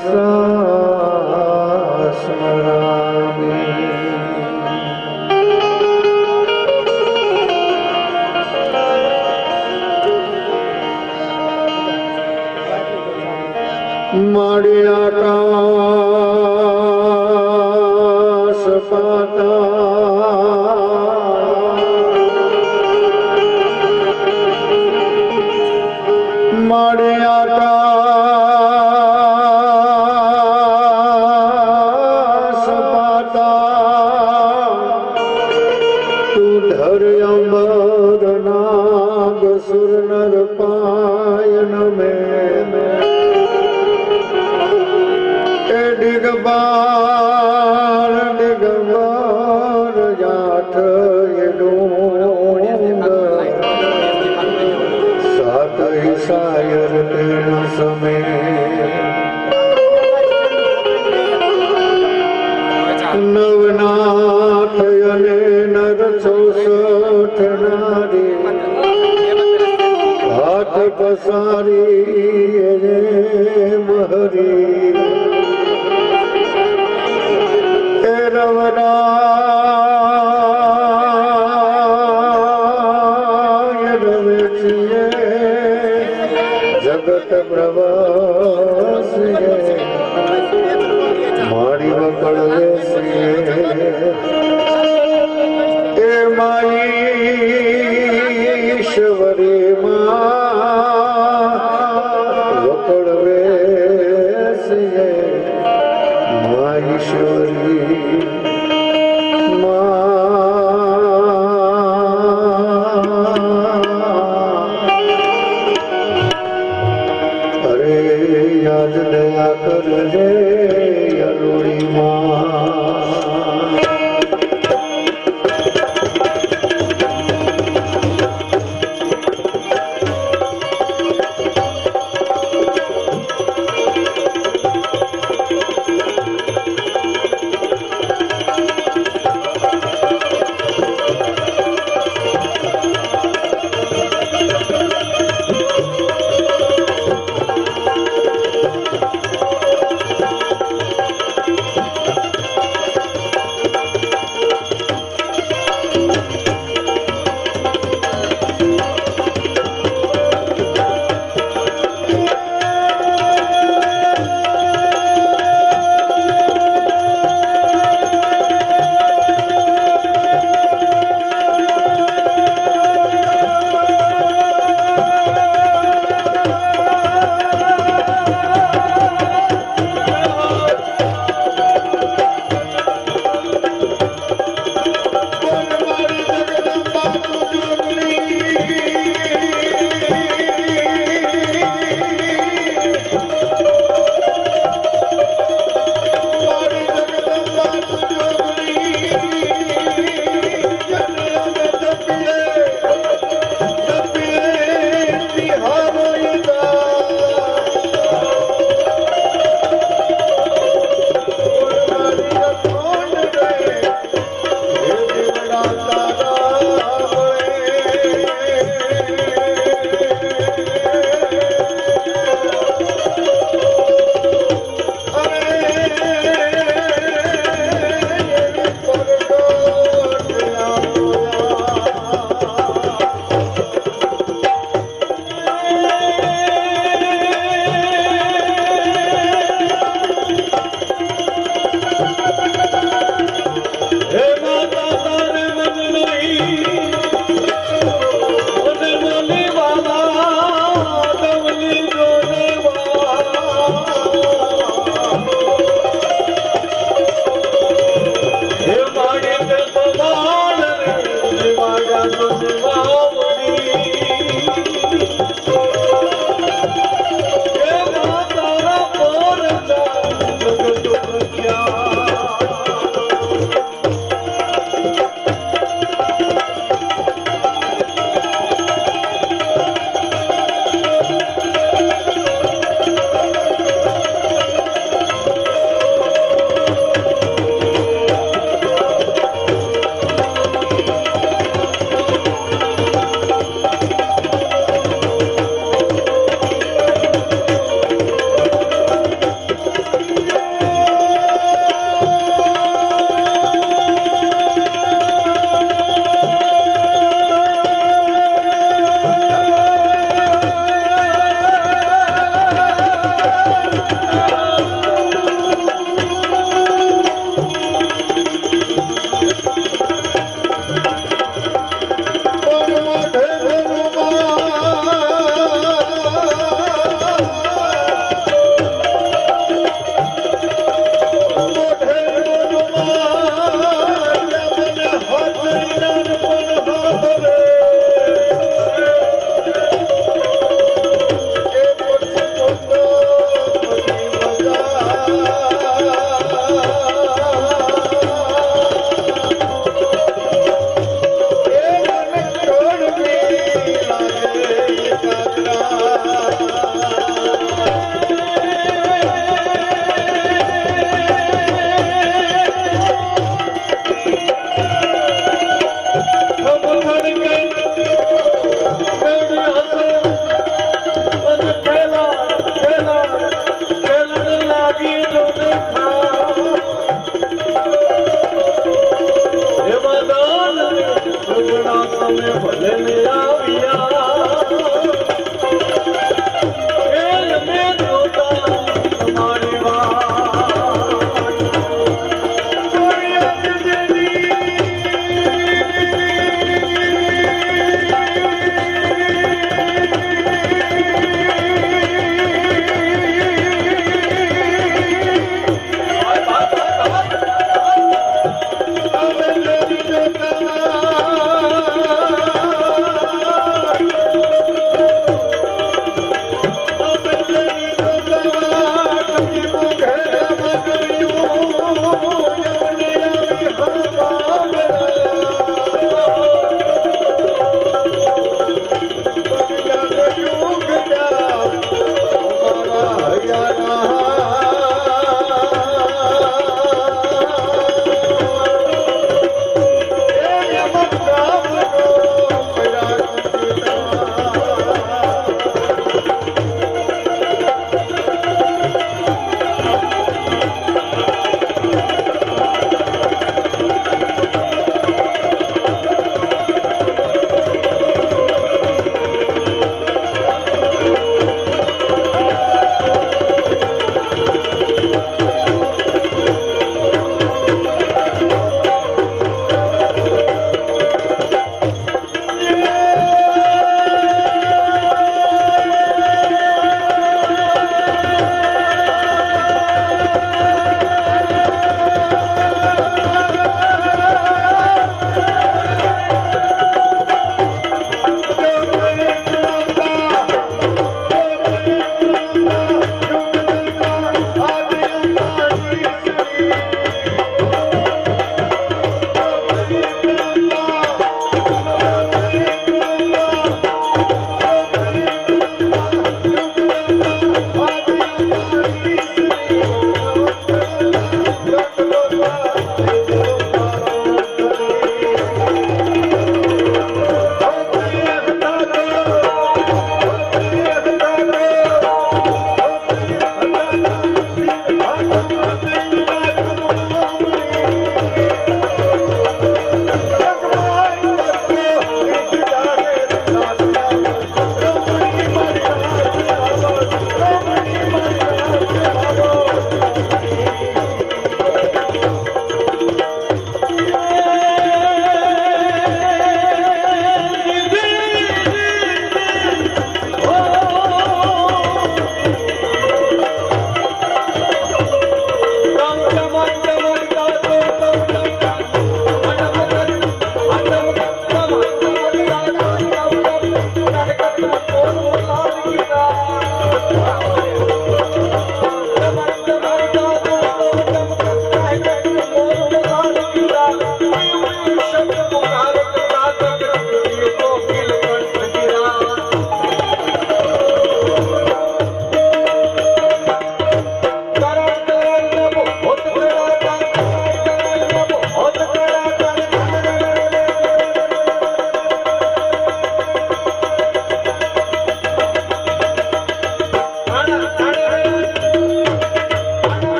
मनसा स्मरामि। मारे आकाश पाताल, मारे आकाश पाताल, तू धर अमर नाग सुर नर पायन में दिगबार दिगबार जाठ ये डूंग सात ही शायर तेन समय नवनाथ यने नर 64 नारी हाथ पसारी ये महरी जगत प्रवास मारी वकड़ ए माई ईश्वरी वकड़ माई ईश्वरी याद दया कर रे अरुणी माँ।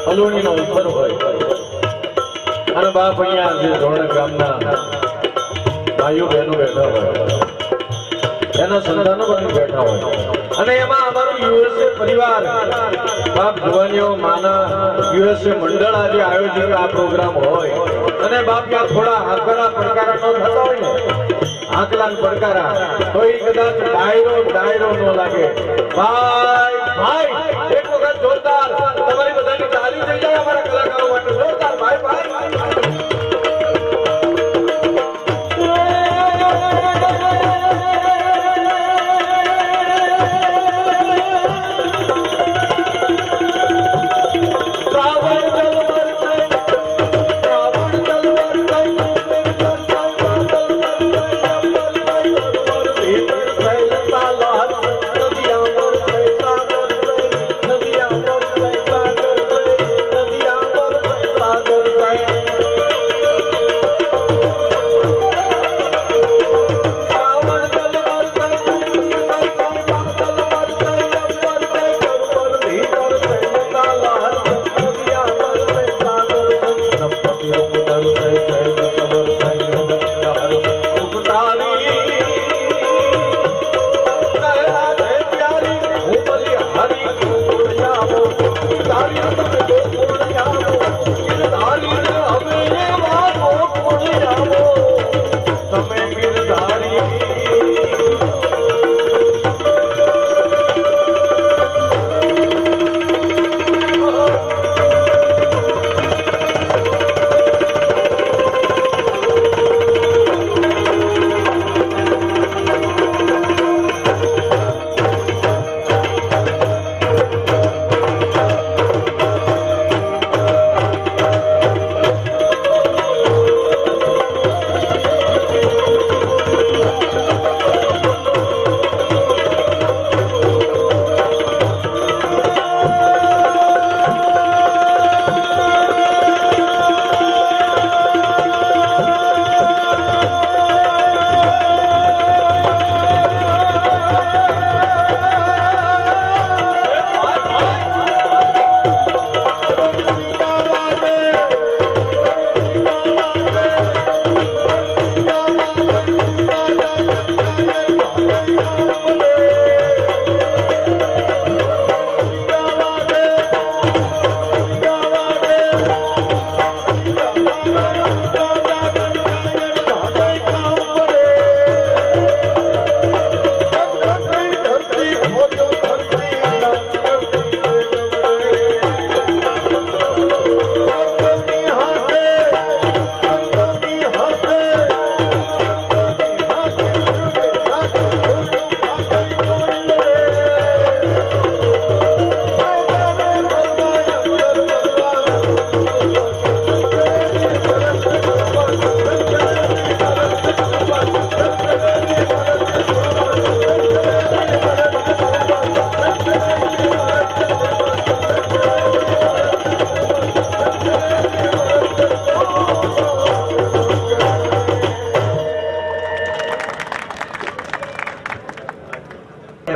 અલુણીનો ઉપર હોય અને બાપ અહીંયા જે ધોરણ ગામના ભાઈઓ બહેનો બેઠા હોય એના સંતાનો પણ બેઠા હોય અને એમાં અમારું યુએસએ પરિવાર બાપ જુવાનીઓ માના યુએસએ મંડળ આજે આયોજિત આ પ્રોગ્રામ હોય અને બાપ ત્યાં થોડા હાકલા પડકારા ન થતા હોય ને આકલા પડકારા તો એ કદાચ ડાયરો ન લાગે ભાઈ ભાઈ એક વખત જોરદાર તમારી બધાની તાળી થઈ જાય અમારા કલાકારો માટે જોરદાર ભાઈ ભાઈ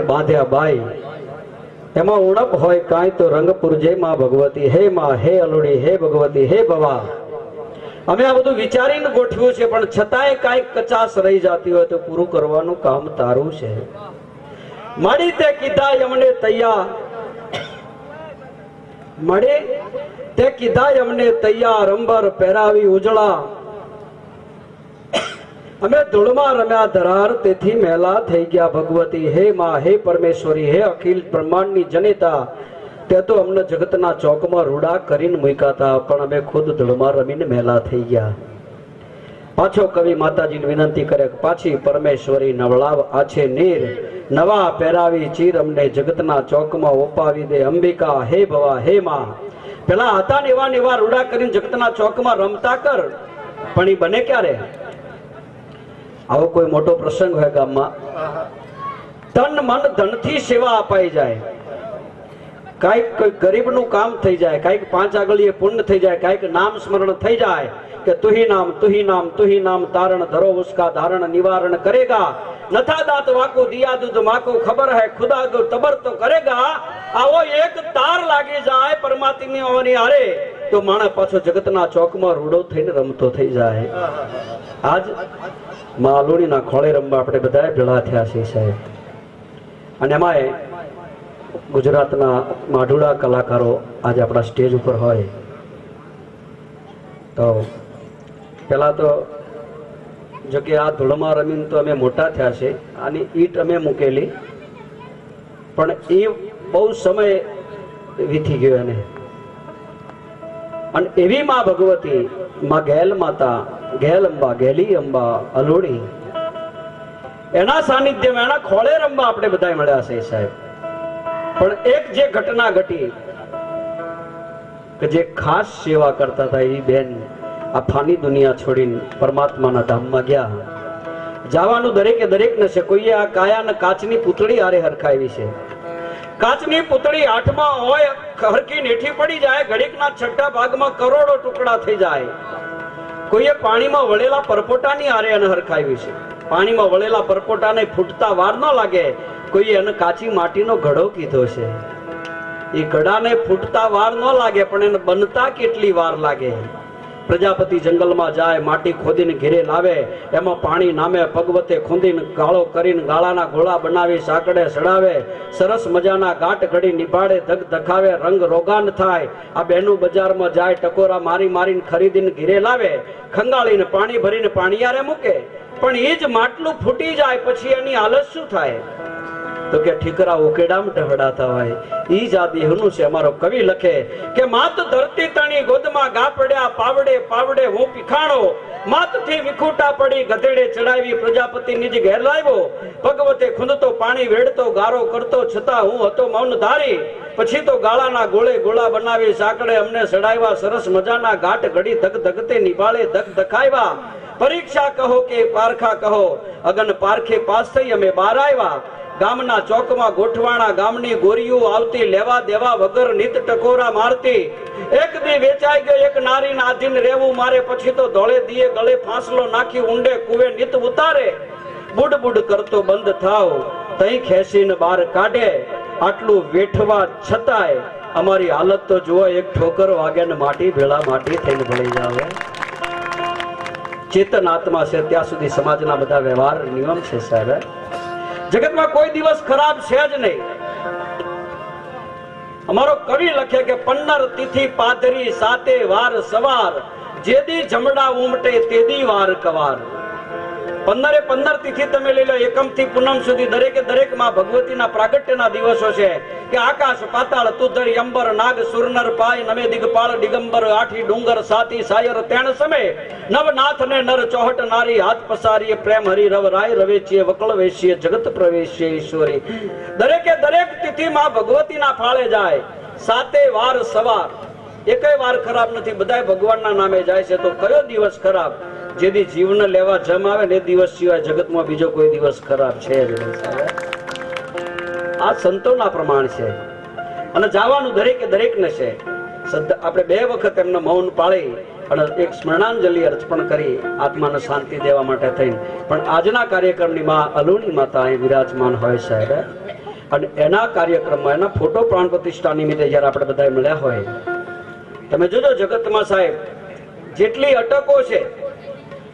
બાંધ્યા બાઈ એમાં ઉણપ હોય કાંઈ તો રંગપુર જય માં ભગવતી હે માં હે અલુડી હે ભગવતી હે ભવા અમે આ બધું વિચારીને ગોઠવ્યું છે પણ છતાંય કાંઈક કચાશ રહી જતી હોય તો પૂરું કરવાનું કામ તારું છે મળી તે કીધા અમને તૈયાર મળે તે કીધા અમને તૈયાર અંબર પહેરાવી ઉજળા અમે ધૂળમાં રમ્યા ધરાર તેથી મેલા થઈ ગયા ભગવતી હે માં હે પરમેશ્વરી હે અખિલ બ્રહ્માંડની જનેતા તે તો અમને જગતના ચોકમાં રૂડા કરીને મૂક્યા હતા પણ અમે ખુદ ધૂળમાં રમીને મેલા થઈ ગયા પાછો કવિ માતાજીને વિનંતી કરે પાછી પરમેશ્વરી નવળાવ આછે નીર નવા પહેરાવી ચીર અમને જગતના ચોકમાં ઓપાવી દે અંબિકા હે ભવા હે માં પેલા હતા ને એવા રૂડા કરીને જગતના ચોકમાં રમતા કર પણ એ બને ક્યારે આવો કોઈ મોટો પ્રસંગ હોય ગામમાં તન મન ધનથી સેવા અપાઈ જાય કાંઈક કોઈ ગરીબનું કામ થઈ જાય કાંઈક 5 આગળીએ પુણ્ય થઈ જાય કાંઈક નામ સ્મરણ થઈ જાય કે તુહી નામ તારણ ધરો ઉસકા ધારણ નિવારણ કરેગા नथा दांत वाको दिया दूध माको खबर है खुदा तो तबर तो करेगा आवो एक तार लागी जाए परमात्मा होनी हारे तो माणस पाछो जगतना ચોકમાં રૂડો થઈને રમતો થઈ જાય આજ માં અલોણીના ખોળે રમવા આપણે બધાએ ભેળા થયા છે સાહેબ અને એમાંય ગુજરાતના માઢુડા કલાકારો આજે આપણા સ્ટેજ ઉપર હોય તો પેલા તો જો કે આ ધૂળમાં રમીને તો અમે મોટા થયા છે આની ઈટ અમે મૂકેલી પણ એ બહુ સમય વીતી ગયો એને અને એવી માં ભગવતી માં ગેલ માતા ગેલ અંબા ગેલી અંબા અલોડી એના સાનિધ્યમાં એના ખોળે રમવા આપણે બધા મળ્યા છે સાહેબ પણ એક જે ઘટના ઘટી કે જે ખાસ સેવા કરતા હતા એ બેન આ ફાની દુનિયા છોડીને પરમાત્માના ધામમાં ગયા જવાનું દરેકે દરેકને છે કોઈએ આ કાયાને કાચની પૂતળી આરે હરખાવી છે કાચની પૂતળી હાથમાં હોય હરકી નેઠી પડી જાય ઘડીકના છઠ્ઠા ભાગમાં કરોડો ટુકડા થઈ જાય કોઈએ પાણીમાં વળેલા પરપોટાની આરે એને હરખાવી છે પાણીમાં વળેલા પરપોટાને ફૂટતા વાર ન લાગે કોઈએ એને કાચી માટીનો ઘડો કીધો છે એ ઘડાને ફૂટતા વાર ન લાગે પણ એને બનતા કેટલી વાર લાગે પ્રજાપતિ જંગલમાં જાય માટી ખોદીને ઘેરે લાવે એમાં પાણી નામે ભગવતે ખોદીને ગાળો કરીને ગાળાના ગોળા બનાવી સાકડે સડાવે સરસ મજાના ગાંઠ ઘડી નિભાડે ધગ ધખાવે રંગ રોગાન થાય આ બેનું બજારમાં જાય ટકોરા મારી મારીને ખરીદીને ઘેરે લાવે ખંગાળીને પાણી ભરીને પાણીયારે મૂકે પણ એ જ માટલું ફૂટી જાય પછી એની હાલત શું થાય તો કે ઠીકરા ઉકેડામાં ઢહડાતા હોય ઈ જ આ દેહનું છે અમારો કવિ લખે કે માત ધરતી તણી ગોદમાં ગા પડ્યા પાવડે પાવડે હું પીખાણો માતથી વિખૂટા પડી ગધેડે ચડાવી પ્રજાપતિ નિજ ઘેર લાવ્યો ભગવતે ખુંદતો પાણી વેડતો ગારો કરતો છતાં હું હતો મૌન ધારી પછી તો ગાળાના ગોળે ગોળા બનાવી સાકડે અમને સડાવ્યા સરસ મજાના ગાંઠ ઘડી ધગ ધગતે નિભાળે ધગ ધખાવ્યા પરીક્ષા કહો કે પારખા કહો અગન પારખે પાસ થઈ અમે બહાર આવ્યા ગામના ચોકમાં ગોઠવાણા ગામની ગોરીઓ આવતી લેવા દેવા વગર નિત ટકોરા મારતી એક દી વેચાઈ ગઈ એક નારી ના આધીન રહેવું મારે પછી તો ધોળે દીએ ગળે ફાંસલો નાખી ઊંડે કુવે નિત ઉતારે બુડ બુડ કરતો બંધ થાવ તઈ ખેંચીને બહાર કાઢે આટલું વેઠવા છતાંય અમારી હાલત તો જુઓ એક ઠોકર વાગે ને માટી ભેળા માટી થઈને ભળી જાવે ચેતન આત્મા છે ત્યાં સુધી સમાજના બધા વ્યવહાર નિયમ છે સાહેબ જગતમાં કોઈ દિવસ ખરાબ છે જ નહીં અમારો કવિ લખે કે 15 તિથિ પાદરી સાતે વાર સવાર જેદી જમડા ઉમટે તેદી વાર કવાર 15 તિથિ તમે લઈ લો એકમ થી પૂનમ સુધી દરેકે દરેક માં ભગવતીના પ્રાગટ્યના દિવસો છે કે આકાશ પાતાળ તુધરી અંબર નાગ સુરનર પાય નવે દિગપાળ દિગંબર આઠી ડુંગર સાતી સાયર તેણ સમે નવનાથ ને નર ચોહટ નારી હાથ પસારીએ પ્રેમ હરી રવ રાય રવેચીએ વકળ વેશીએ જગત પ્રવેશીએ ઈશ્વરી દરેકે દરેક તિથિ માં ભગવતીના ફાળે જાય સાતે વાર સવાર એકેય વાર ખરાબ નથી બધાય ભગવાનના નામે જાય છે તો કયો દિવસ ખરાબ જેથી જીવન લેવા જમ આવે ને દિવસ સિવાય જગતમાં બીજો કોઈ દિવસ ખરાબ છે જ નહીં આ સંતોના પ્રમાણ છે અને જવાનું દરેકે દરેકને છે આપણે 2 વખત એમને મૌન પાળી અને એક સ્મરણાંજલિ અર્પણ કરી આત્માને શાંતિ દેવા માટે થઈ પણ આજના કાર્યક્રમની માં અલોણી માતા અહીં વિરાજમાન હોય સાહેબ અને એના કાર્યક્રમમાં એના ફોટો પ્રાણ પ્રતિષ્ઠા નિમિત્તે જ્યારે આપણે બધા મળ્યા હોય તમે જોજો જગતમાં સાહેબ જેટલી અટકો છે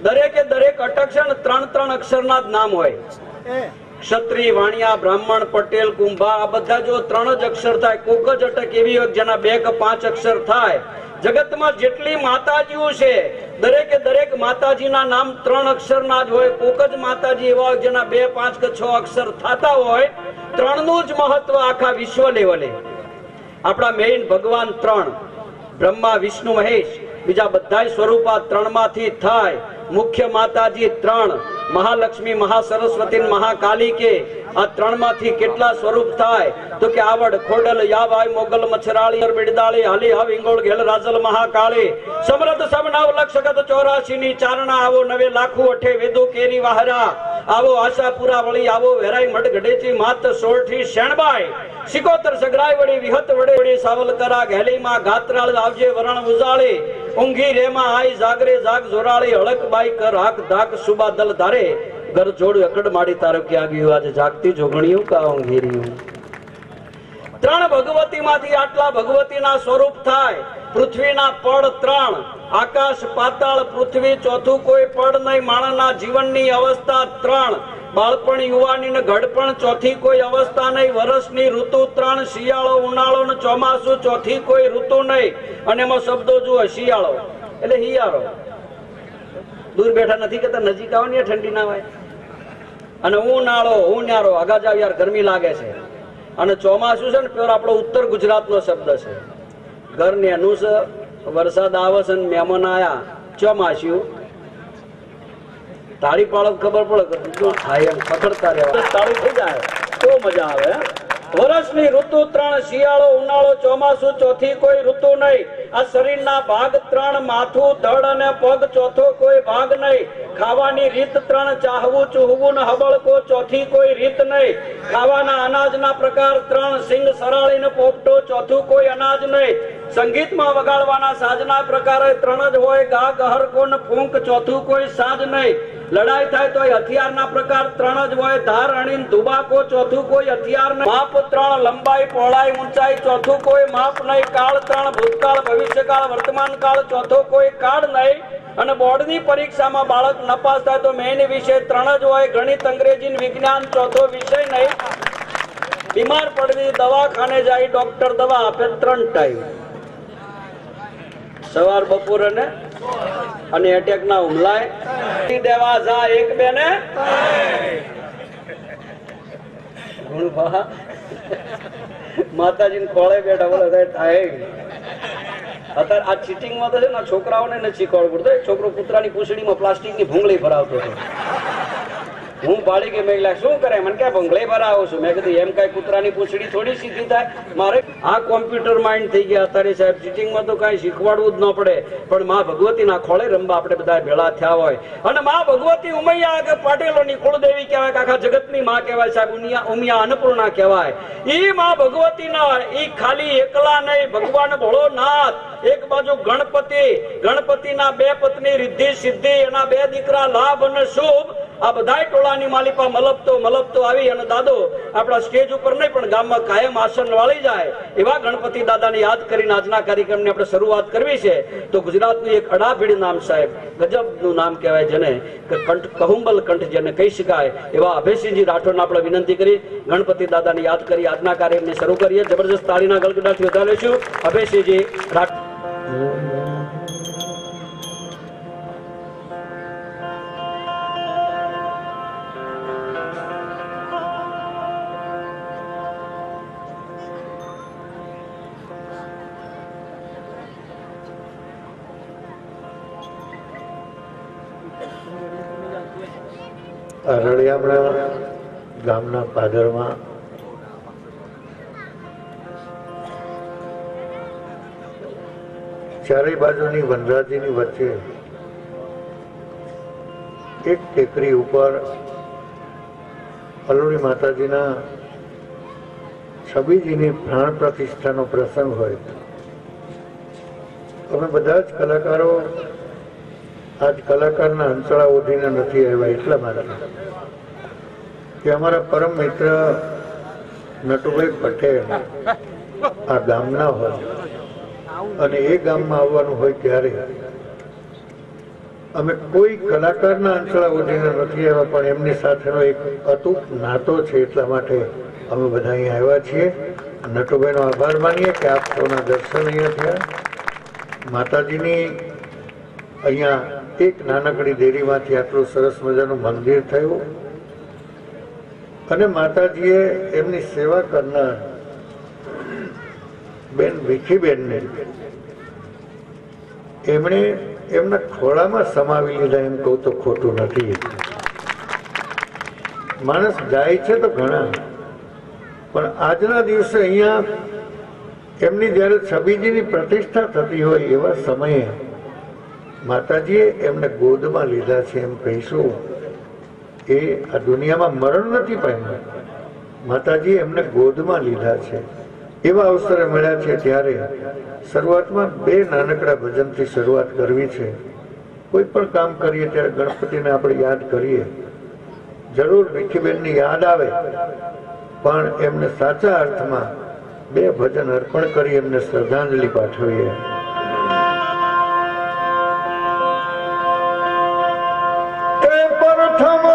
દરેકે દરેક અટક છે ને 3 અક્ષરના જ નામ હોય ક્ષત્રિય વાણિયા બ્રાહ્મણ પટેલ કુંભા આ બધા જો 3 જ અક્ષર થાય કોક જ અટક એવી હોય જેના 2 કે 5 અક્ષર થાય જગતમાં જેટલી માતાજીઓ છે દરેકે દરેક માતાજીના નામ 3 અક્ષરના જ હોય કોક જ માતાજી એવા હોય જેના 2, 5 કે 6 અક્ષર થતા હોય 3 નું જ મહત્વ આખા વિશ્વ લેવલે આપણા મેઇન ભગવાન 3 બ્રહ્મા વિષ્ણુ મહેશ બીજા બધા સ્વરૂપ 3 માંથી થાય મુખ્ય માતાજી 3 મહાલક્ષ્મી મહાસરસ્વતી મહાકાલી કે આ 3 માંથી કેટલા સ્વરૂપ થાય તો કે આવડ ખોડલ યાવાય મોગલ મચ્છરાળી બિડદાળી હાલી હાવ ઇંગોળ ઘેલ રાજલ મહાકાળી સમરથ સબનાવ લક્ષગત 84 ની ચારણા આવો નવે લાખો અઠે વેદો કેરી વાહરા આવો આશાપુરા વળી આવો વેરાઈ મઢ ગઢેચી માત સોરઠી શેણબાઈ સિકોતર સગરાઈ વળી વિહત વડે સાવલ કરા ઘેલી માં ગાત્રાળ આવજે વરણ ઉજાળી ઊંઘી રેમાં આઈ જાગરે જાગ જોરાળી હળક બાઈ કર હાક ધાક સુબા દલ ધારે ઘર જોડ અકડ માડી તારો ક્યાં ગયું આજે જાગતી જોગણીયું કાં ઘેર્યું ત્રણ ભગવતી માંથી આટલા ભગવતીના સ્વરૂપ થાય પૃથ્વીના પડ ત્રણ આકાશ પાતાળ પૃથ્વી ચોથું કોઈ પડ નહીં માણસના જીવનની અવસ્થા ત્રણ બાળપણ યુવાની ને ઘડપણ ચોથી કોઈ અવસ્થા નહીં વર્ષની ઋતુ ત્રણ શિયાળો ઉનાળો ને ચોમાસું ચોથી કોઈ ઋતુ નહીં અને એમાં શબ્દો જુઓ શિયાળો એટલે હિયાળો દૂર બેઠા નથી કેતા નજીક આવો ને ઠંડી ના હોય અને ઉનાળો આગા જાવ યાર ગરમી લાગે છે અને ચોમાસું છે ને પ્યોર આપણો ઉત્તર ગુજરાતનો શબ્દ છે ઘર ને એનું છે વરસાદ આવે છે ને મહેમાન આયા ચોમાસ્યું તાળી પાડો ખબર પડે શું થાય એમ પકડતા રહેવા તાળી થઈ જાય તો મજા આવે વર્ષની ઋતુ ત્રણ શિયાળો ઉનાળો ચોમાસું ચોથી કોઈ ઋતુ નહીં આ શરીરના ભાગ ત્રણ માથું ધડ અને પગ ચોથો કોઈ ભાગ નહીં ખાવાની રીત ત્રણ ચાહવું ચૂહવું ને હબળકો ચોથી કોઈ રીત નહીં ખાવાના અનાજના પ્રકાર ત્રણ સિંગ સરાળી ને પોપટો ચોથું કોઈ અનાજ નહીં સંગીતમાં વગાડવાના સાજના પ્રકારે ત્રણ જ હોય ગા ગહરકો ને ફૂંક ચોથું કોઈ સાજ નહીં લડાઈ થાય તો હથિયારના પ્રકાર ત્રણ જ હોય ધાર અણીન ધુબાકો ચોથું કોઈ હથિયાર નહીં માપ ત્રણ લંબાઈ પહોળાઈ ઊંચાઈ ચોથું કોઈ માપ નહીં કાળ ત્રણ ભૂતકાળ ભવિષ્યકાળ વર્તમાન કાળ ચોથો કોઈ કાળ નહીં અને બોર્ડની પરીક્ષામાં બાળક નપાસ થાય તો મેઇન વિષય ત્રણ જ હોય ગણિત અંગ્રેજી વિજ્ઞાન ચોથો વિષય નહીં બીમાર પડવી દવાખાને જાય ડોક્ટર દવા આપે ત્રણ ટાઈમ સવાર બપોર અને એટેક ના હુમલાય દેવા જા એક બે ને માતાજી ખોળે બેઠા બોલે થાય અત્યારે આ ચીટિંગ માં તો છે ને છોકરાઓને નથી શીખવાડવું પડતું છોકરો કૂતરાની પૂંછડીમાં પ્લાસ્ટિક ની ભૂંગળી ભરાવતો હતો હું બાળી ગઈ મેં શું કરે મને ક્યાં ભંગળી ભરાવો છું મેં કીધું એમ કઈ કૂતરાની પૂંછડી થોડી સીધી થાય મારે આ કોમ્પ્યુટર માઇન્ડ થઈ ગયા અત્યારે સાહેબ ચીટિંગમાં તો કઈ શીખવાડવું જ ન પડે પણ માં ભગવતીના ખોળે રમવા આપણે બધા ભેળા થયા હોય અને માં ભગવતી ઉમૈયા કે પાટેલોની કુળદેવી કહેવાય કે આખા જગતની માં કહેવાય સાહેબ ઉમિયા અન્નપૂર્ણા કહેવાય ઈ માં ભગવતીના ઈ ખાલી એકલા નહીં ભગવાન ભોળોનાથ એક બાજુ ગણપતિના બે પત્ની રિદ્ધિ સિદ્ધિ એના બે દીકરા લાભ અને શુભ આ બધા ટોળાની માલિપા મલપતો આવી અને દાદો આપણા સ્ટેજ ઉપર નહીં પણ ગામમાં કાયમ આસન વાળી જાય એવા ગણપતિ દાદાને યાદ કરીને આજના કાર્યક્રમની આપણે શરૂઆત કરવી છે તો ગુજરાતનું એક અડાભીડ નામ સાહેબ ગજબનું નામ કહેવાય જેને કહુંબલ કંઠ જેને કહી શકાય એવા અભયસિંહજી રાઠોડને આપણે વિનંતી કરી ગણપતિ દાદાને યાદ કરી આજના કાર્યક્રમને શરૂ કરીએ જબરજસ્ત તાળીના ગળગડાથી વધારીશું અભયસિંહજી રાઠોડ રળિયામણા ગામના પાદરમાં ચારેય બાજુની વનરાજીની વચ્ચે એક ટેકરી ઉપર અલુણી માતાજીના છબીજીની પ્રાણ પ્રતિષ્ઠાનો પ્રસંગ હોય. અમે બધા જ કલાકારો આજ કલાકારના હંસળા ઓઢીને નથી આવ્યા એટલા માટે કે અમારા પરમ મિત્ર નટુભાઈ પટેલ આ ગામના હોય અને એ ગામમાં આવવાનું હોય ત્યારે અમે કોઈ કલાકારના હંસળા ઓઢીને નથી આવ્યા પણ એમની સાથેનો એક અતૂટ નાતો છે એટલા માટે અમે બધા અહીંયા આવ્યા છીએ. નટુભાઈનો આભાર માનીએ કે આપ સૌના દર્શન અહીંયા થયા. માતાજીની અહીંયા એક નાનકડી દેરીમાંથી આટલું સરસ મજાનું મંદિર થયું અને માતાજીએ એમની સેવા કરનાર બેન વિખીબેનને એમણે એમના ખોળામાં સમાવી લીધા એમ કહું તો ખોટું નથી. માણસ જાય છે તો ઘણા પણ આજના દિવસે અહીંયા એમની જ્યારે છબીજીની પ્રતિષ્ઠા થતી હોય એવા સમયે માતાજીએ એમને ગોદમાં લીધા છે એમ કહીશું. એ આ દુનિયામાં મરણ નથી પામ્યા, માતાજીએ એમને ગોદમાં લીધા છે. એવા અવસરે મળ્યા છે ત્યારે શરૂઆતમાં બે નાનકડા ભજનથી શરૂઆત કરવી છે. કોઈ પણ કામ કરીએ ત્યારે ગણપતિને આપણે યાદ કરીએ જરૂર ભીખીબેનની યાદ આવે, પણ એમને સાચા અર્થમાં બે ભજન અર્પણ કરી એમને શ્રદ્ધાંજલિ પાઠવીએ. પ્રથમ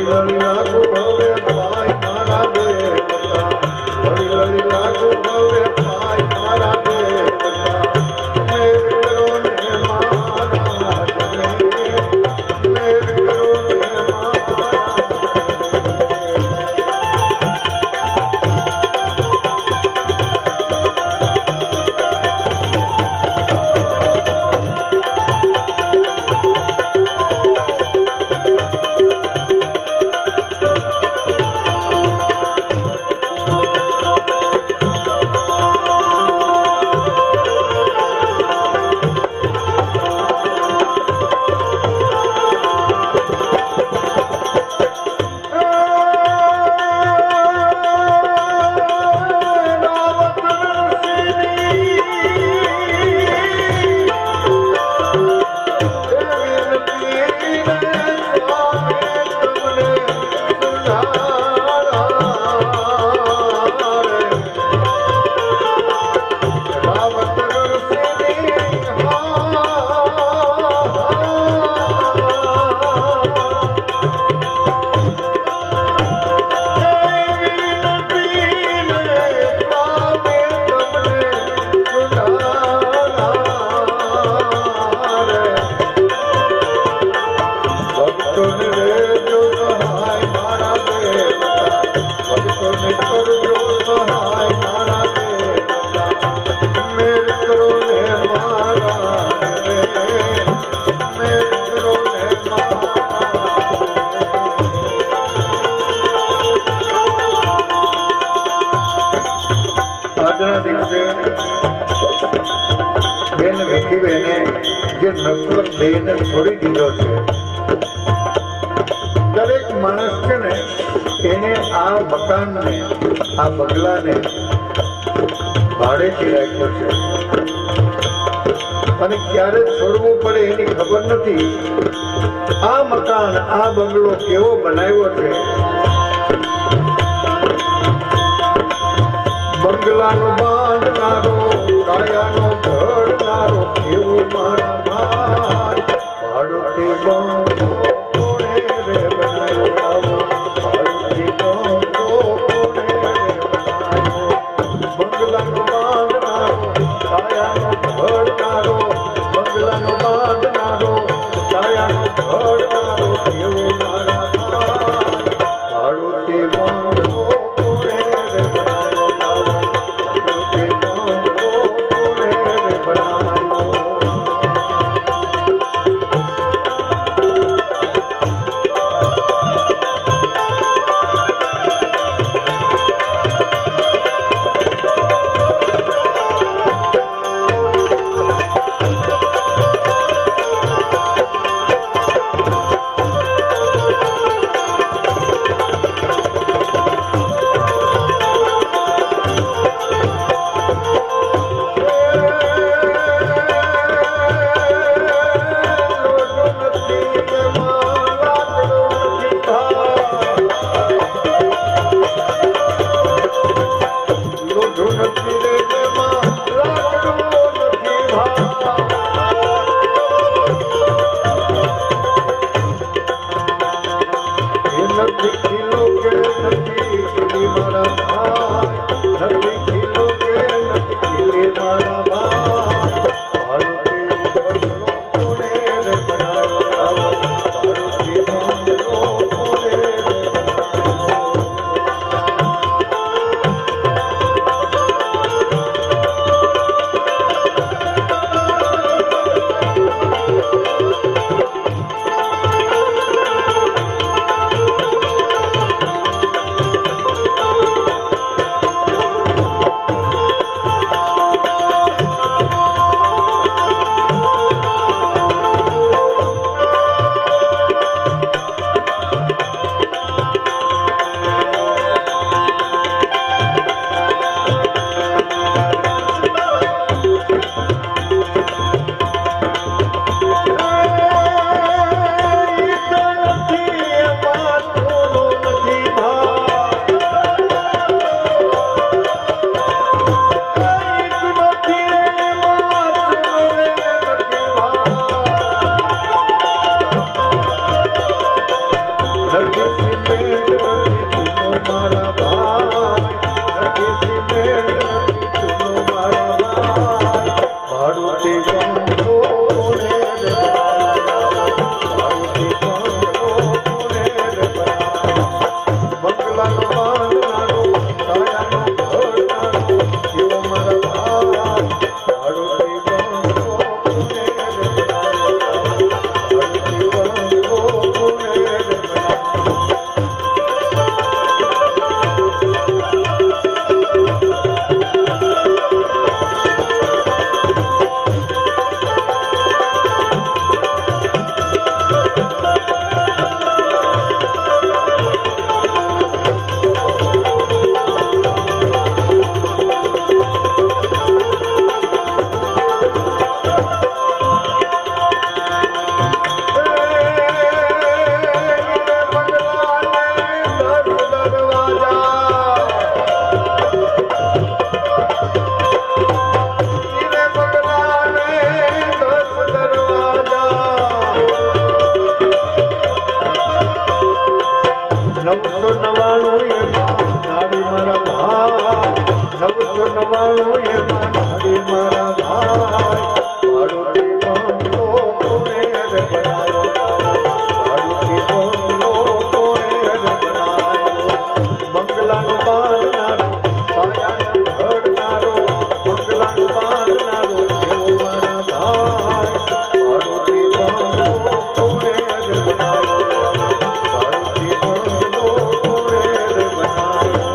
લડી લાગુ ભવે ભાઈ મારા દેવતા લડી લડી લાગુ ભવે ભાઈ મારા દેવતા મેર કરો ને મારા જને મેર કરો ને મારા આજના દિવસે બેન વિકીબેને જે નફરત દેહને છોડી દીધો છે દરેક માણસ છે ને એને આ મકાનને આ બંગલાને ભાડેથી રાખ્યો છે અને ક્યારે છોડવું પડે એની ખબર નથી. આ મકાન આ બંગલો કેવો બનાવ્યો છે. બંગલાનો બાંધનારો કાયાનો ઘડનારો એવો મારા ભાઈ ભાડોથી બંગલો કોણે રે બનાવ્યો ભાડોથી બંગલો કોણે રે બનાવ્યો. બંગલાનો બાંધનારો કાયાનો ઘડનારો બંગલાનો બાંધનારો કાયાનો ઘડનારો એવો મારા ભાઈ ભાડોથી બંગલો કોણે રે બનાવ્યો. 999 નાડી મારા ભાઈ 999 નાડી મારા ભાઈ ભાડુતી બંગલો કોને રે બનાયો ભાડુતી બંગલો કોને રે બનાયો બંગલાનું બાંધનારો પાયાનું ઘડનારો બંગલાનું બાંધનારો એવો મારા ભાઈ ભાડુતી બંગલો કોને રે બનાયો ભાડુતી બંગલો કોને રે બનાયો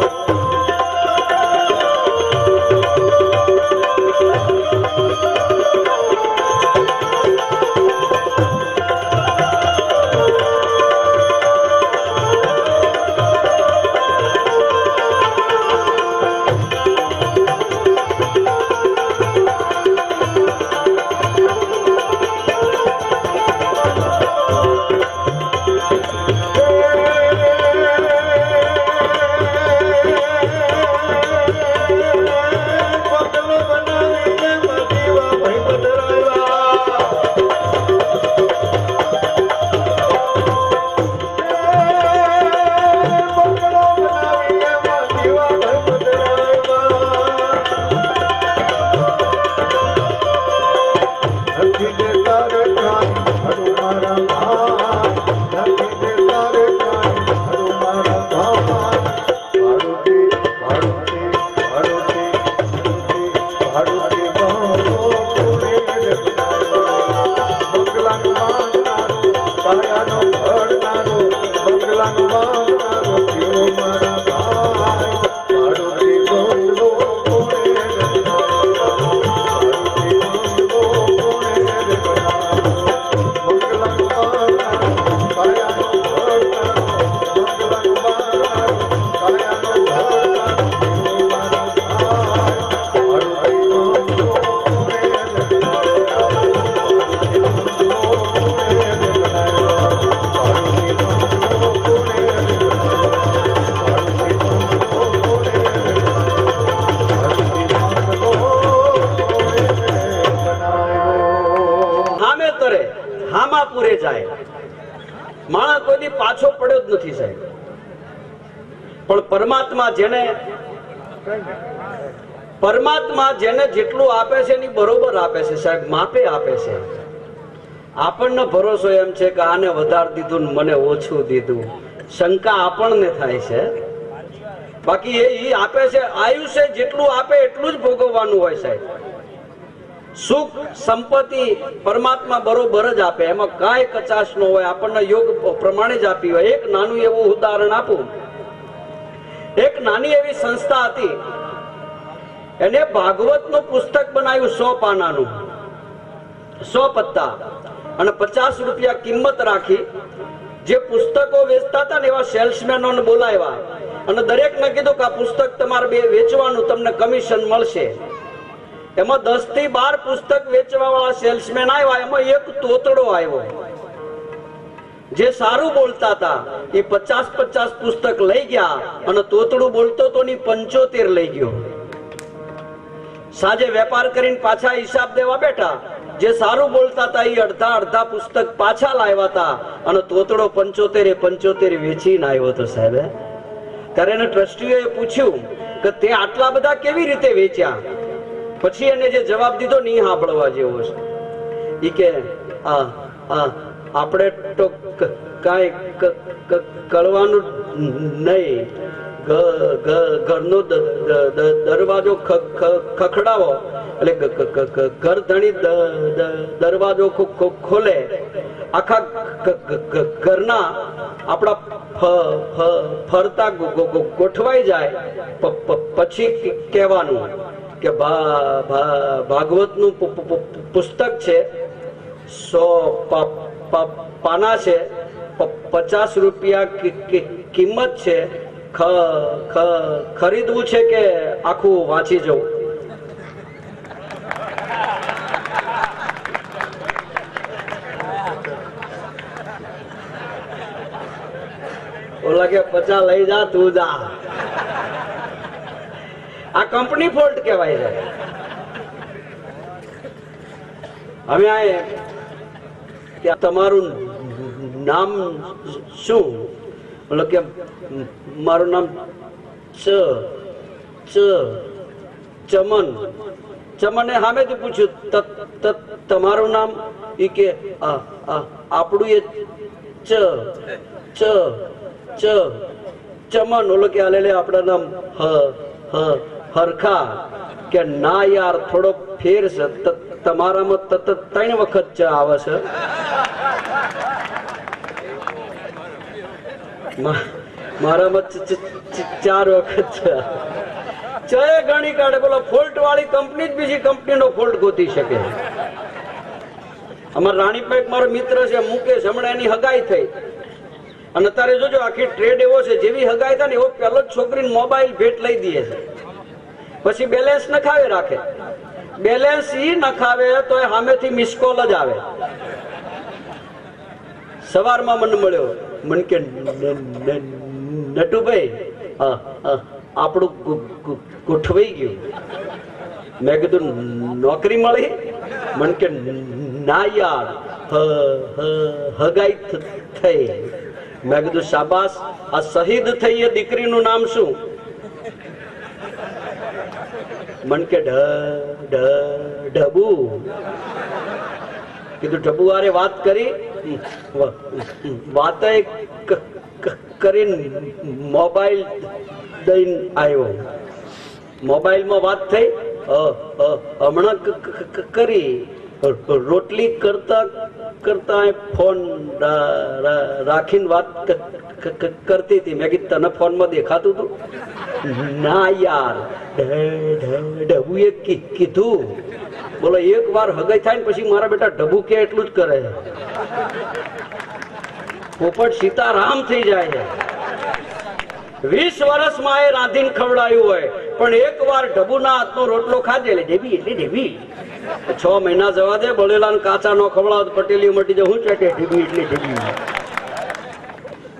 પરમાત્મા જેને જેટલું આપે છે એની બરોબર આપે છે સાહેબ, માપે આપે છે. આપણને ભરોસો એમ છે કે આને વધારે દીધું ને મને ઓછું દીધું, શંકા આપણને થાય છે. બાકી એ આપે છે, આયુષ્ય જેટલું આપે એટલું જ ભોગવવાનું હોય સાહેબ. સુખ સંપત્તિ પરમાત્મા બરોબર જ આપે, એમાં કાંઈ કચાશ ન હોય, આપણને યોગ પ્રમાણે જ આપી હોય. એક નાનું એવું ઉદાહરણ આપું. એક નાની એવી સંસ્થા હતી, એને ભાગવત નું પુસ્તક બનાવ્યું 100 પાનાનું, 100 પત્તા, અને 50 રૂપિયા કિંમત રાખી. જે પુસ્તકો વેચતા હતા ને એવા સેલ્સમેનોને બોલાવ્યા અને દરેકને કીધું કે આ પુસ્તક તમારે વેચવાનું, તમને કમિશન મળશે. એમાં 10 થી 12 પુસ્તક વેચવા વાળા સેલ્સમેન આવ્યા, એમાં એક તોતડો આવ્યો. જે સારું બોલતા હતા એ 50 પુસ્તક લઈ ગયા અને તોતડું બોલતો તો 75 લઈ ગયો. સાંજે વેપાર કરીને પાછા હિસાબ દેવા બેઠા. જે સારું બોલતા હતા એ અડધા પુસ્તક પાછા લાવ્યા હતા અને તોતડો 75 વેચીને આવ્યો હતો સાહેબ. ત્યારે એને ટ્રસ્ટીઓએ પૂછ્યું કે તે આટલા બધા કેવી રીતે વેચ્યા? પછી એને જે જવાબ દીધો ને એ સાંભળવા જેવો છે. એ કે આપણે તો કાંઈ કરવાનું નહીં, ઘરનો દરવાજો ખખડાવો એટલે ઘર ધણી દરવાજો ખોલે, આખા ઘરના આપણા ફરતા ગોઠવાઈ જાય, પછી કહેવાનું કે ભાગવત નું પુસ્તક છે, 100 પાના છે, 50 રૂપિયા કિંમત છે, ખરીદવું છે કે આખું વાંચી જવું? ઓલા કે 50 લઈ જા, તું જા. આ કંપની ફોલ્ટ કહેવાય છે. હવે આ તમારું નામ શું? બોલો કે મારું નામ ચમન. ચમને સામેથી પૂછ્યું તમારું નામ? ઈ કે આપણું એ ચમન. ઓલો કે હાલે આપણા નામ હરખા. કે ના યાર થોડો ફેર છે, તમારામાં 3 વખત ચ આવે છે. મારામાં 4 વખત છે. ગણી કાઢે. બોલો ફોલ્ટ વાળી કંપની જ બીજી કંપનીનો ફોલ્ટ ગોતી શકે. અમારા રાણીપેટ મારો મિત્ર છે મુકેશ, હમણાં એની હગાઈ થઈ અને અત્યારે જોજો આખી ટ્રેડ એવો છે, જેવી હગાઈ થાય ને એવો પેલો જ છોકરીને મોબાઈલ ભેટ લઈ દે છે. પછી બેલેન્સ નખાવે રાખે. બેલેન્સ ઈ નખાવે તો એ સામેથી મિસ કોલ જ આવે. સવારમાં મને મળ્યો, મને કે નટુભાઈ આપણું ગોઠવાઈ ગયું. મેં કીધું નોકરી મળી? મને કે ના યાર હગાઈ થઈ. મેં કીધું શાબાશ. આ શહીદ થઈ એ દીકરીનું નામ શું? મન કે ઢબુ. કીધું ઢબુ આરે વાત કરી? વાત કરીને મોબાઈલ દઈને આવ્યો. મોબાઈલમાં વાત થઈ? હમણાં કરી. રોટલી કરતા કરતા ફોન રાખીને વાત કરતી હતી. મેં કીધું તને ફોનમાં દેખાતું હતું? ના યાર ઢબુએ કીધું. બોલો એક વાર હગાઈ થાય ને પછી મારા બેટા ઢબુ કે એટલું જ કરે. પોપટ સીતારામ થઈ જાય છે. 20 વર્ષમાં એ રાંધીને ખવડાયું હોય પણ એક વાર ઢબુના હાથનો રોટલો ખાધે એટલે ઢેબી એટલે ઢેબી. 6 મહિના જવા દે, બળેલા કાચા નો ખવડાવ પટેલી મટી જાય. હું ચાટે ઢેબી એટલે ઢેબી.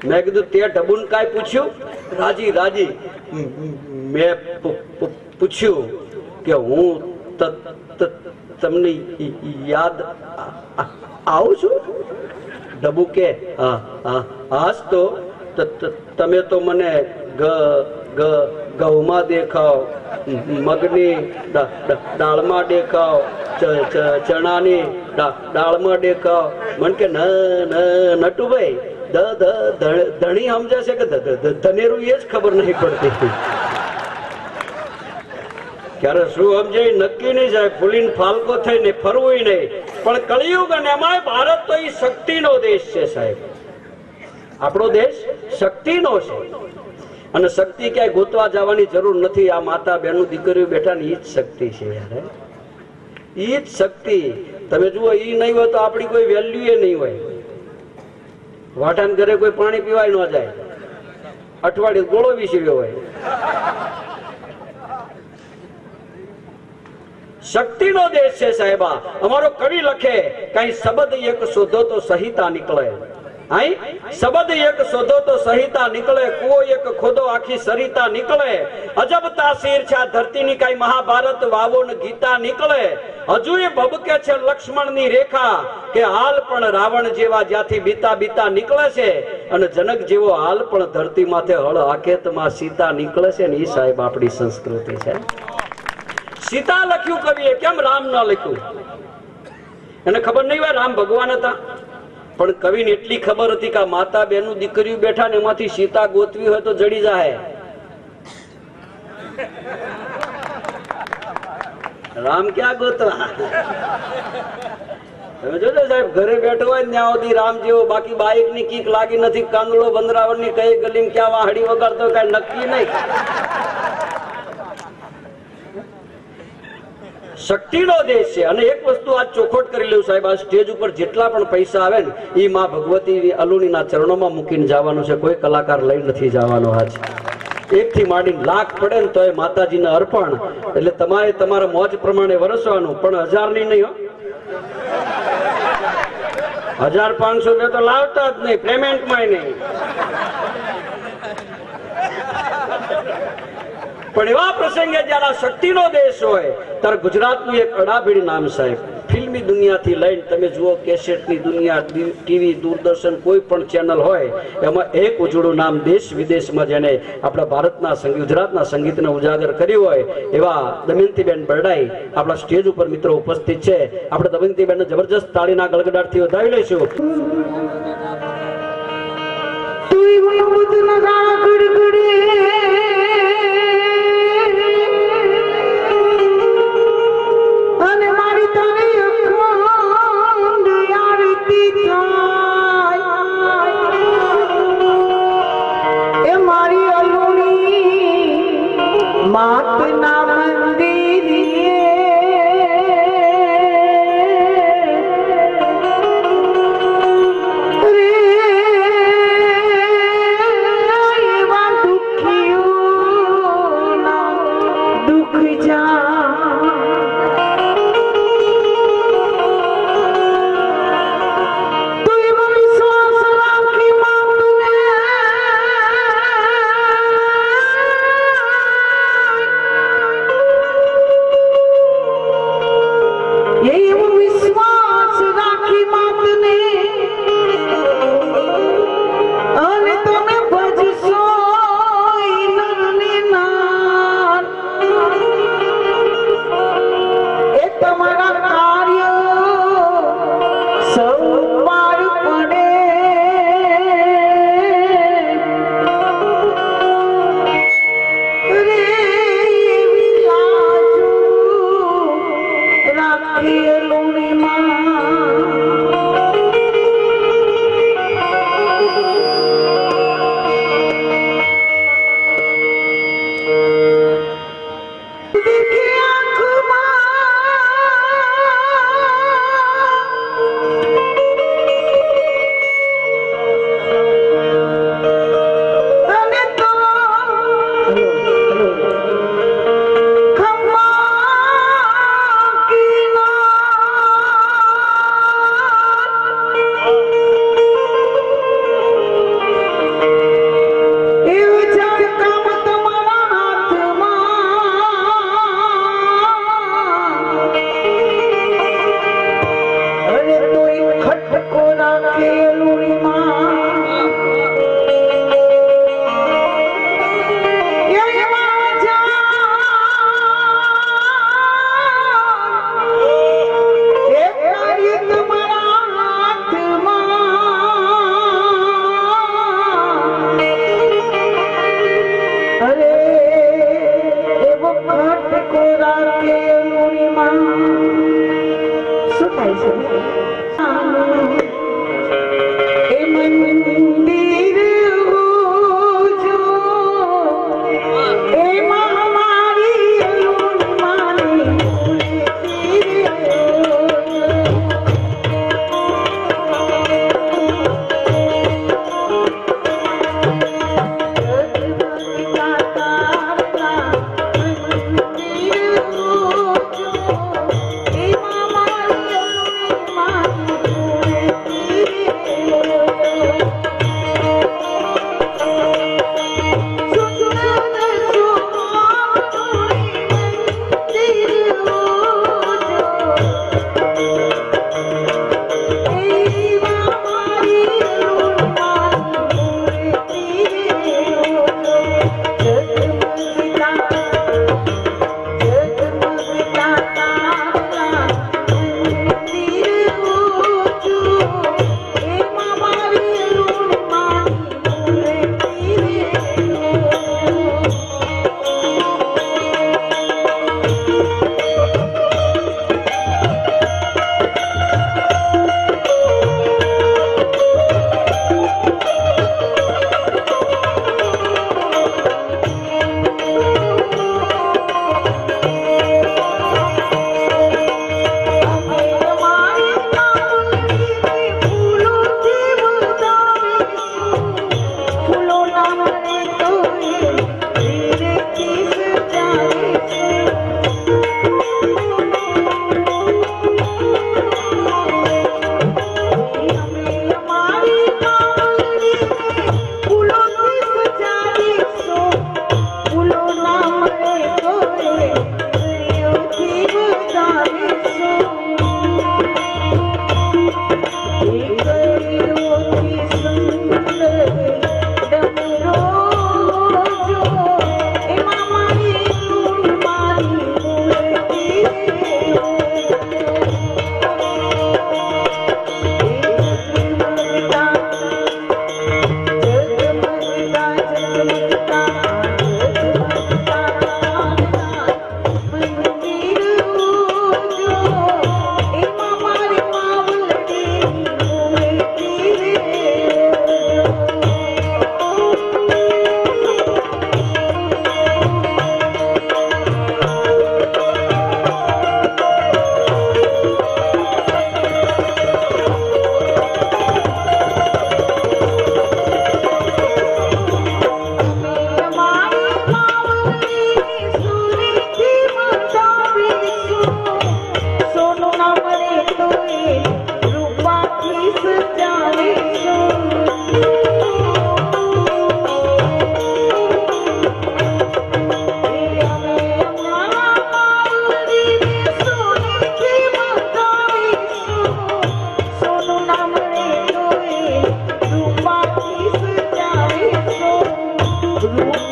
મેં કીધું તે ઢબુને કાંઈ પૂછ્યું? રાજી રાજી. મેં પૂછ્યું કે હું તમને યાદ આવું છું? ઢબુ કે હાસ તો તમે તો મને ઘઉંમાં દેખાવ, મગની દાળમાં દેખાવ, ચણાની દાળમાં દેખાવ. મને કે નટુભાઈ ધણી સમજે છે કે ધનેરું એ જ ખબર નહીં પડતી. ક્યારે શું સમજે નક્કી નહીં જાય. ફૂલીને ફાલકો થઈને ફરવું નહીં. પણ કળિયુગ અને એમાં ભારત તો એ શક્તિનો દેશ છે સાહેબ. આપણો દેશ શક્તિનો છે અને શક્તિ ક્યાંય ગોતવા જવાની જરૂર નથી. આ માતા બહેનો દીકરીઓ બેઠા ને એ જ શક્તિ છે યાર. એ જ શક્તિ. તમે જુઓ એ નહીં હોય તો આપણી કોઈ વેલ્યુ એ નહીં હોય. વાટાને ઘરે કોઈ પાણી પીવાય ન જાય, અઠવાડિયે ગોળો વિસર્યો હોય. શક્તિનો દેશ છે સાહેબા. અમારો કવિ લખે કઈ શબ્દ એક શોધો તો સહિતા નીકળે. શબ્દ એક શોધો તો સહિતા નીકળે. કુવો એક ખોદો આખી સરિતા નીકળે. અજબ તાસીર છે આ ધરતીની કઈ મહાભારત વાવો ને ગીતા નીકળે. હજુ એ ભબકે છે લક્ષ્મણની રેખા કે હાલ પણ રાવણ જેવા જ્યાંથી બીતા બીતા નીકળે છે અને જનક જેવો હાલ પણ ધરતી માથે હળ હાકેતમાં સીતા નીકળે છે. ને એ સાહેબ આપણી સંસ્કૃતિ છે. સીતા લખ્યું કવિએ, કેમ રામ ન લખ્યું? એને ખબર નહીં હોય રામ ભગવાન હતા, પણ કવિને એટલી ખબર હતી કે માતા બેનું દીકરીઓ બેઠા ને એમાંથી સીતા ગોતવી હોય તો જડી જાય. રામ ક્યાં ગોતવા? તમે જોજો સાહેબ, ઘરે બેઠો હોય ત્યાં સુધી રામ જેવો, બાકી બાઈક ની કીક લાગી નથી, કાંદડો બંદરાવર ની કઈ ગલી ક્યાં વાહડી વગાડતો કઈ નક્કી નહીં. શક્તિનો દેશ છે. અને એક વસ્તુ આજ ચોખવટ કરી લઉં સાહેબ, આ સ્ટેજ ઉપર જેટલા પણ પૈસા આવે ને એ માં ભગવતી અલુણીના ચરણોમાં મૂકીને જવાનું છે. કોઈ કલાકાર લઈ નથી જવાનો. આજ 1 થી માંડીને લાખ પડે ને તો એ માતાજીને અર્પણ. એટલે તમારે તમારા મોજ પ્રમાણે વરસવાનું, પણ 1000 ની નહીં હો. 1500 રૂપિયા તો લાવતા જ નહીં, પેમેન્ટમાં નહીં. પણ એવા પ્રસંગે જયારે શક્તિનો દેશ હોય ત્યારે ગુજરાતનું એક અડાભીડ નામ સાહેબ ફિલ્મી દુનિયાથી લઈને તમે જુઓ કેસેટની દુનિયા, ટીવી, દૂરદર્શન, કોઈ પણ ચેનલ હોય એમાં એક ઉજળું નામ દેશ વિદેશમાં જેને આપણા ભારતના ગુજરાતના સંગીતને ઉજાગર કર્યું હોય એવા દમયંતીબેન બરડાઈ આપણા સ્ટેજ ઉપર મિત્રો ઉપસ્થિત છે. આપણે દમયંતીબેનને જબરજસ્ત તાળીના ગળગડાટથી વધાવી લઈશું.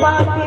બાકી